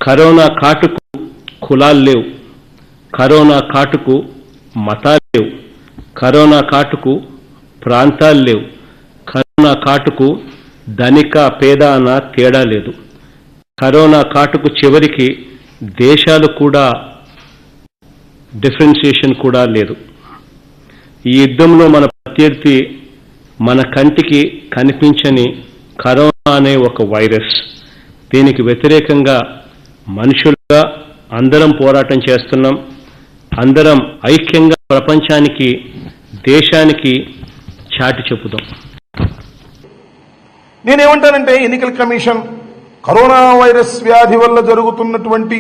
Corona కాటుకు కులాలు లేవు, కరోనా కాటుకు మతాలు లేవు, కరోనా కాటుకు ప్రాంతాలు లేవు, కరోనా కాటుకు ధనిక పేద అన్న తేడా లేదు. కరోనా కాటుకు చివరికి దేశాలు కూడా డిఫరెన్షియేషన్ కూడా లేదు. ఈ యుద్ధంలో మన ప్రత్యర్థి మన కంటికి కనిపించని కరోనా అనే ఒక వైరస్. దీనికి వ్యతిరేకంగా మనుషులుగా అందరం పోరాటం చేస్తున్నాం. అందరం ఐక్యంగా ప్రపంచానికి, దేశానికి చాటి చెప్పుదాం. నేనేమంటానంటే ఎన్నికల కమిషన్ కరోనా వైరస్ వ్యాధి వల్ల జరుగుతున్నటువంటి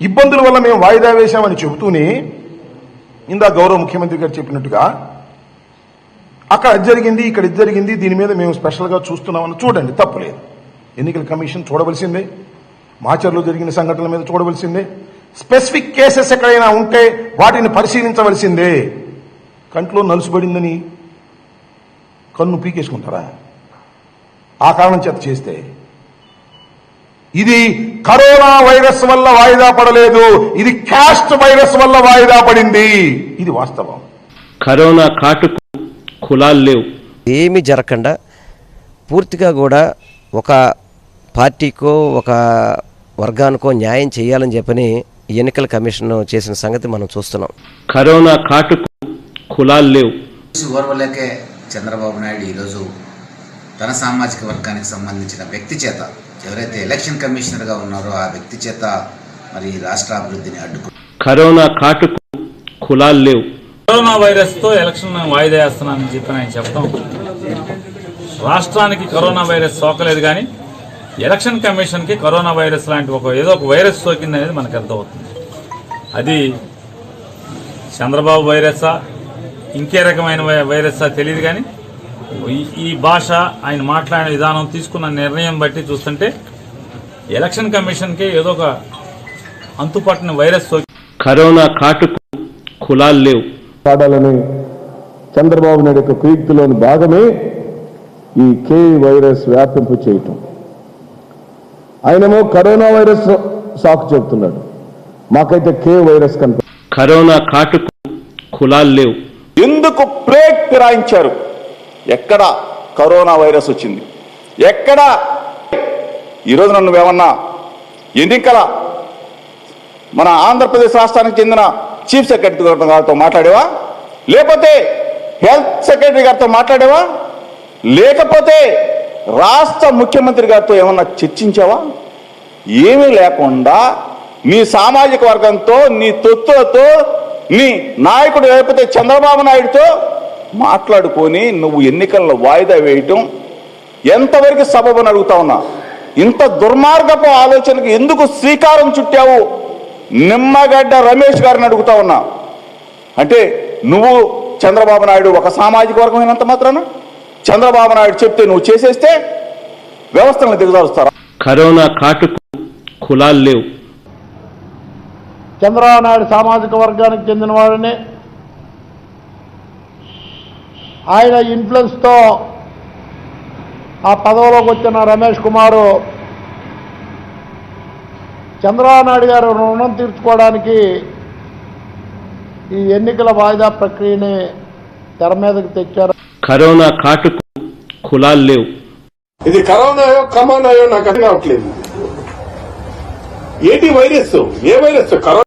ఇబ్బందుల వల్ల మేము వాయిదా వేశామని చెబుతూనే ఇందా గౌరవ ముఖ్యమంత్రి గారు చెప్పినట్టుగా అక్కడ అది జరిగింది, ఇక్కడ ఇది జరిగింది, దీని మీద మేము స్పెషల్గా చూస్తున్నామని చూడండి, తప్పులేదు. ఎన్నికల కమిషన్ చూడవలసిందే, మాచర్లో జరిగిన సంఘటనల మీద చూడవలసిందే, స్పెసిఫిక్ కేసెస్ ఎక్కడైనా ఉంటే వాటిని పరిశీలించవలసిందే. కంట్లో నలుసుబడిందని కన్ను పీకేసుకుంటారా? ఆ కారణం చేత చేస్తే ఇది కరోనా వైరస్ వల్ల వాయిదా పడలేదు, ఇది క్యాస్ట్ వైరస్ వల్ల వాయిదా పడింది. ఇది వాస్తవం. కరోనా కాటుకు కులాలు లేవు. ఏమీ జరగకుండా పూర్తిగా కూడా ఒక పార్టీకో ఒక వర్గానికో న్యాయం చేయాలని చెప్పని ఎన్నికల కమిషన్ చేసిన సంగతి మనం చూస్తున్నాం. కరోనా కాటుకు కులాలు లేవు. ఓర్వలేకే చంద్రబాబు నాయుడు ఈరోజు తన సామాజిక వర్గానికి సంబంధించిన వ్యక్తి చేత, ఎవరైతే ఎలక్షన్ కమిషనర్గా ఉన్నారో ఆ వ్యక్తి చేత మరి రాష్ట్ర అభివృద్ధిని అడ్డుకు. కరోనా కాటుకు కులాలు లేవు. కరోనా వైరస్తో ఎలక్షన్ వాయిదా వేస్తున్నానని చెప్పి ఆయన చెప్తాం. రాష్ట్రానికి కరోనా వైరస్ సోకలేదు, కానీ ఎలక్షన్ కమిషన్కి కరోనా వైరస్ లాంటి ఏదో ఒక వైరస్ సోకింది అనేది మనకు అర్థమవుతుంది. అది చంద్రబాబు వైరసా ఇంకే రకమైన వైరసా తెలియదు, కానీ ఈ భాష, ఆయన మాట్లాడిన విధానం, తీసుకున్న నిర్ణయం బట్టి చూస్తుంటే ఎలక్షన్ కమిషన్కి ఏదో ఒక అంతుపట్టిన వైరస్ సోకి. కరోనా కాటుకు కులాలు లేవు. పాడాలని చంద్రబాబు నాయుడు యొక్క కుయుక్తిలోని భాగమే ఈ కే వైరస్ వ్యాపింపు చేయటం. ఆయనేమో కరోనా వైరస్ సాకు చెబుతున్నాడు, మాకైతే కే వైరస్ కనుక. కరోనా కాటుకు కులాలు లేవు. ఎందుకు ప్లేగ్ ఫిరాయించారు? ఎక్కడ కరోనా వైరస్ వచ్చింది? ఎక్కడ? ఈరోజు నువ్వేమన్నా ఎన్నికల మన ఆంధ్రప్రదేశ్ రాష్ట్రానికి చెందిన చీఫ్ సెక్రటరీ గారితో మాట్లాడేవా? లేకపోతే హెల్త్ సెక్రటరీ గారితో మాట్లాడేవా? లేకపోతే రాష్ట్ర ముఖ్యమంత్రి గారితో ఏమన్నా చర్చించావా? ఏమీ లేకుండా నీ సామాజిక వర్గంతో, నీ తొత్తులతో, నీ నాయకుడు లేకపోతే చంద్రబాబు నాయుడుతో మాట్లాడుకొని నువ్వు ఎన్నికల్లో వాయిదా వేయటం ఎంతవరకు సబబని అడుగుతా ఉన్నా. ఇంత దుర్మార్గపు ఆలోచనకు ఎందుకు శ్రీకారం చుట్టావు? నిమ్మగడ్డ రమేష్ గారిని అడుగుతా ఉన్నా. అంటే నువ్వు చంద్రబాబు నాయుడు ఒక సామాజిక వర్గం అయినంత మాత్రాన చంద్రబాబు నాయుడు చెప్తే నువ్వు చేసేస్తే వ్యవస్థలను దిగజారుస్తారా? కరోనా కాటుకు కులాలు లేవు. చంద్రబాబు నాయుడు సామాజిక వర్గానికి చెందిన వాడిని ఆయన ఇన్ఫ్లుయెన్స్తో ఆ పదవిలోకి వచ్చిన రమేష్ కుమారు చంద్రబాబు నాయుడు గారు రుణం తీర్చుకోవడానికి ఈ ఎన్నికల వాయిదా ప్రక్రియని తెర మీదకి తెచ్చారు. కరోనా కాటుకు కులాలు లేవు. ఇది కరోనాయో కమానాయో నాకు అర్థం కావట్లేదు. ఏంటి వైరస్? ఏ వైరస్? కరోనా